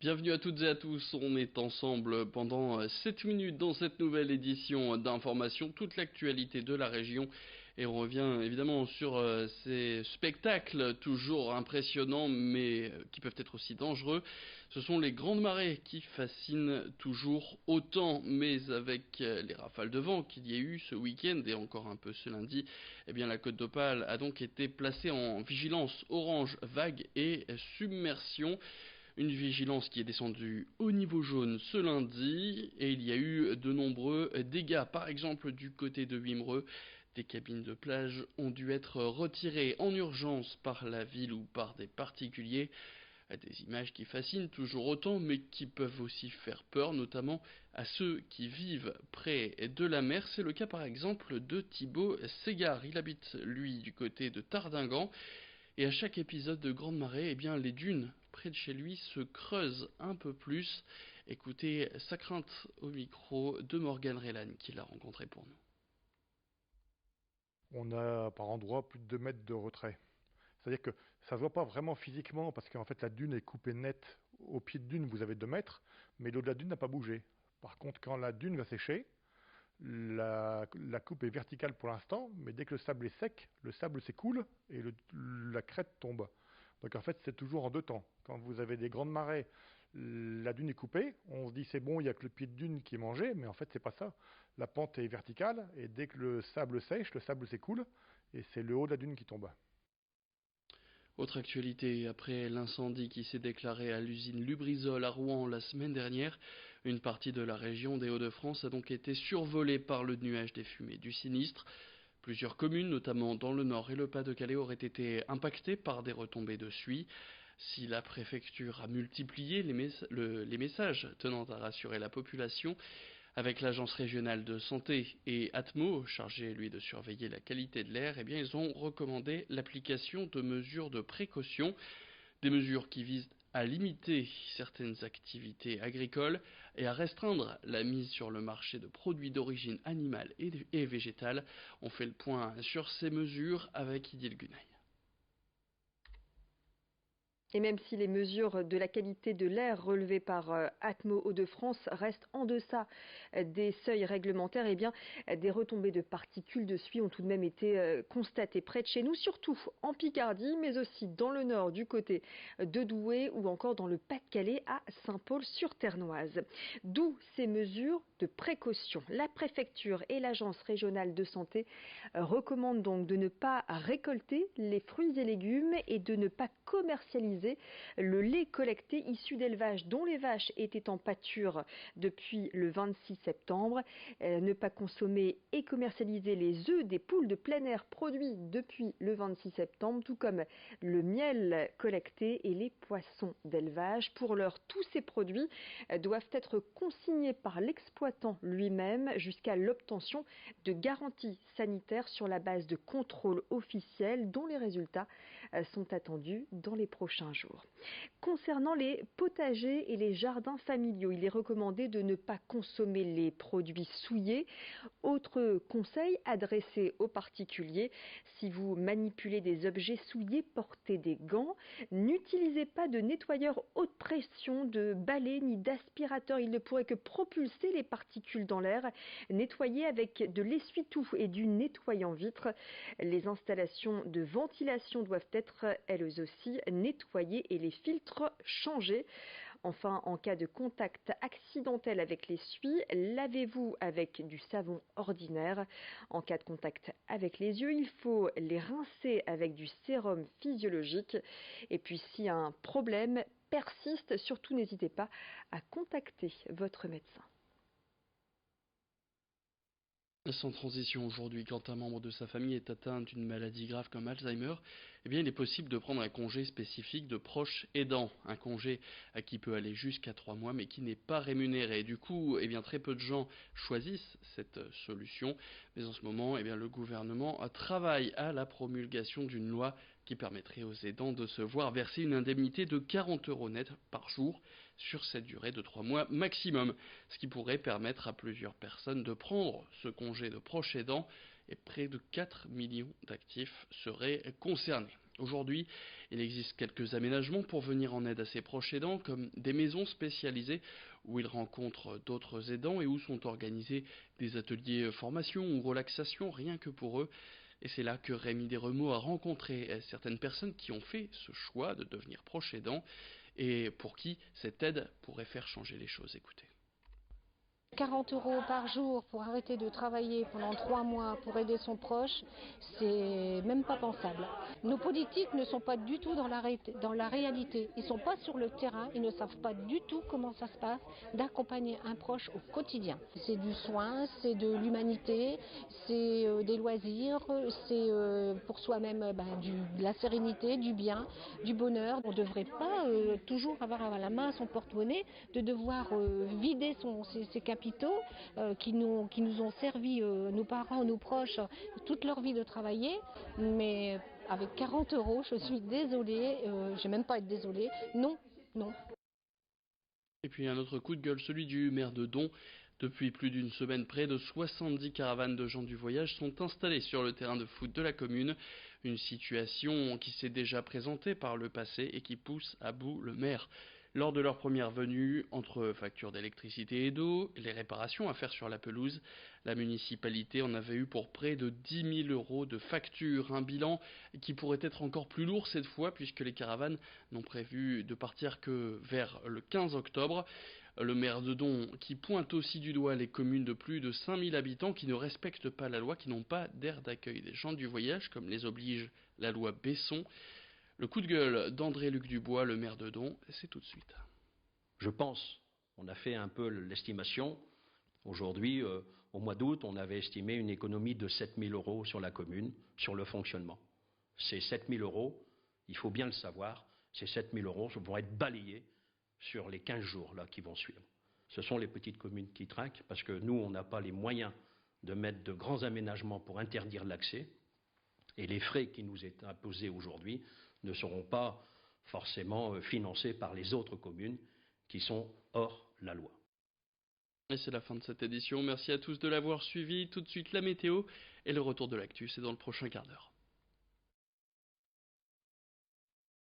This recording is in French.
Bienvenue à toutes et à tous, on est ensemble pendant 7 minutes dans cette nouvelle édition d'information, toute l'actualité de la région et on revient évidemment sur ces spectacles toujours impressionnants mais qui peuvent être aussi dangereux. Ce sont les grandes marées qui fascinent toujours autant, mais avec les rafales de vent qu'il y a eu ce week-end et encore un peu ce lundi, eh bien la Côte d'Opale a donc été placée en vigilance orange vague et submersion. Une vigilance qui est descendue au niveau jaune ce lundi et il y a eu de nombreux dégâts. Par exemple du côté de Wimereux, des cabines de plage ont dû être retirées en urgence par la ville ou par des particuliers. Des images qui fascinent toujours autant mais qui peuvent aussi faire peur, notamment à ceux qui vivent près de la mer. C'est le cas par exemple de Thibaut Ségard. Il habite lui du côté de Tardingan. Et à chaque épisode de Grande Marée, eh bien, les dunes près de chez lui se creusent un peu plus. Écoutez sa crainte au micro de Morgane Rélan qui l'a rencontré pour nous. On a par endroits plus de 2 mètres de retrait. C'est-à-dire que ça ne se voit pas vraiment physiquement parce qu'en fait la dune est coupée nette. Au pied de dune, vous avez 2 mètres, mais l'eau de la dune n'a pas bougé. Par contre, quand la dune va sécher, la coupe est verticale pour l'instant, mais dès que le sable est sec, le sable s'écoule et la crête tombe. Donc en fait, c'est toujours en deux temps. Quand vous avez des grandes marées, la dune est coupée, on se dit c'est bon, il n'y a que le pied de dune qui est mangé, mais en fait c'est pas ça. La pente est verticale et dès que le sable sèche, le sable s'écoule et c'est le haut de la dune qui tombe. Autre actualité, après l'incendie qui s'est déclaré à l'usine Lubrizol à Rouen la semaine dernière, une partie de la région des Hauts-de-France a donc été survolée par le nuage des fumées du sinistre. Plusieurs communes, notamment dans le Nord et le Pas-de-Calais, auraient été impactées par des retombées de suie. Si la préfecture a multiplié les messages tenant à rassurer la population, avec l'agence régionale de santé et Atmo, chargé lui de surveiller la qualité de l'air, eh bien ils ont recommandé l'application de mesures de précaution, des mesures qui visent à limiter certaines activités agricoles et à restreindre la mise sur le marché de produits d'origine animale et végétale. On fait le point sur ces mesures avec Idil Gunay. Et même si les mesures de la qualité de l'air relevées par Atmo Hauts-de-France restent en deçà des seuils réglementaires, eh bien, des retombées de particules de suie ont tout de même été constatées près de chez nous, surtout en Picardie, mais aussi dans le nord du côté de Douai ou encore dans le Pas-de-Calais à Saint-Paul-sur-Ternoise. D'où ces mesures de précaution. La préfecture et l'agence régionale de santé recommandent donc de ne pas récolter les fruits et légumes et de ne pas commercialiser le lait collecté issu d'élevage dont les vaches étaient en pâture depuis le 26 septembre, ne pas consommer et commercialiser les œufs des poules de plein air produits depuis le 26 septembre, tout comme le miel collecté et les poissons d'élevage. Pour l'heure, tous ces produits doivent être consignés par l'exploitant lui-même jusqu'à l'obtention de garanties sanitaires sur la base de contrôles officiels dont les résultats sont attendus dans les prochains jours. Concernant les potagers et les jardins familiaux, il est recommandé de ne pas consommer les produits souillés. Autre conseil adressé aux particuliers, si vous manipulez des objets souillés, portez des gants. N'utilisez pas de nettoyeur haute pression, de balai ni d'aspirateur. Il ne pourrait que propulser les particules dans l'air. Nettoyez avec de l'essuie-tout et du nettoyant vitre. Les installations de ventilation doivent être elles aussi nettoyées et les filtres changés. Enfin, en cas de contact accidentel avec l'essuie, lavez-vous avec du savon ordinaire. En cas de contact avec les yeux, il faut les rincer avec du sérum physiologique. Et puis, si un problème persiste, surtout n'hésitez pas à contacter votre médecin. Sans transition aujourd'hui, quand un membre de sa famille est atteint d'une maladie grave comme Alzheimer, eh bien il est possible de prendre un congé spécifique de proche aidant, un congé qui peut aller jusqu'à 3 mois mais qui n'est pas rémunéré. Du coup, eh bien très peu de gens choisissent cette solution, mais en ce moment, eh bien le gouvernement travaille à la promulgation d'une loi qui permettrait aux aidants de se voir verser une indemnité de 40 € net par jour sur cette durée de 3 mois maximum, ce qui pourrait permettre à plusieurs personnes de prendre ce congé de proche aidant et près de 4 millions d'actifs seraient concernés. Aujourd'hui, il existe quelques aménagements pour venir en aide à ces proches aidants, comme des maisons spécialisées où ils rencontrent d'autres aidants et où sont organisés des ateliers formation ou relaxation rien que pour eux. Et c'est là que Rémi Desremeaux a rencontré certaines personnes qui ont fait ce choix de devenir proche aidant et pour qui cette aide pourrait faire changer les choses. Écoutez. 40 € par jour pour arrêter de travailler pendant 3 mois pour aider son proche, c'est même pas pensable. Nos politiques ne sont pas du tout dans la réalité. Ils ne sont pas sur le terrain, ils ne savent pas du tout comment ça se passe d'accompagner un proche au quotidien. C'est du soin, c'est de l'humanité, c'est des loisirs, c'est pour soi-même de la sérénité, du bien, du bonheur. On ne devrait pas toujours avoir à la main son porte-monnaie, de devoir vider ses capitaux qui nous ont servi, nos parents, nos proches, toute leur vie de travailler. Mais avec 40 €, je suis désolée, je n'ai même pas à être désolée, non. Et puis un autre coup de gueule, celui du maire de Don. Depuis plus d'une semaine, près de 70 caravanes de gens du voyage sont installées sur le terrain de foot de la commune. Une situation qui s'est déjà présentée par le passé et qui pousse à bout le maire. Lors de leur première venue, entre factures d'électricité et d'eau, les réparations à faire sur la pelouse, la municipalité en avait eu pour près de 10 000 € de factures. Un bilan qui pourrait être encore plus lourd cette fois puisque les caravanes n'ont prévu de partir que vers le 15 octobre. Le maire de Don qui pointe aussi du doigt les communes de plus de 5000 habitants qui ne respectent pas la loi, qui n'ont pas d'aire d'accueil des gens du voyage, comme les oblige la loi Besson. Le coup de gueule d'André-Luc Dubois, le maire de Don, c'est tout de suite. Je pense, on a fait un peu l'estimation. Aujourd'hui, au mois d'août, on avait estimé une économie de 7 000 € sur la commune, sur le fonctionnement. Ces 7 000 €, il faut bien le savoir, ces 7 000 € vont être balayés sur les 15 jours là, qui vont suivre. Ce sont les petites communes qui trinquent parce que nous, on n'a pas les moyens de mettre de grands aménagements pour interdire l'accès. Et les frais qui nous est imposés aujourd'hui ne seront pas forcément financés par les autres communes qui sont hors la loi. Et c'est la fin de cette édition. Merci à tous de l'avoir suivi. Tout de suite la météo et le retour de l'actu, c'est dans le prochain quart d'heure.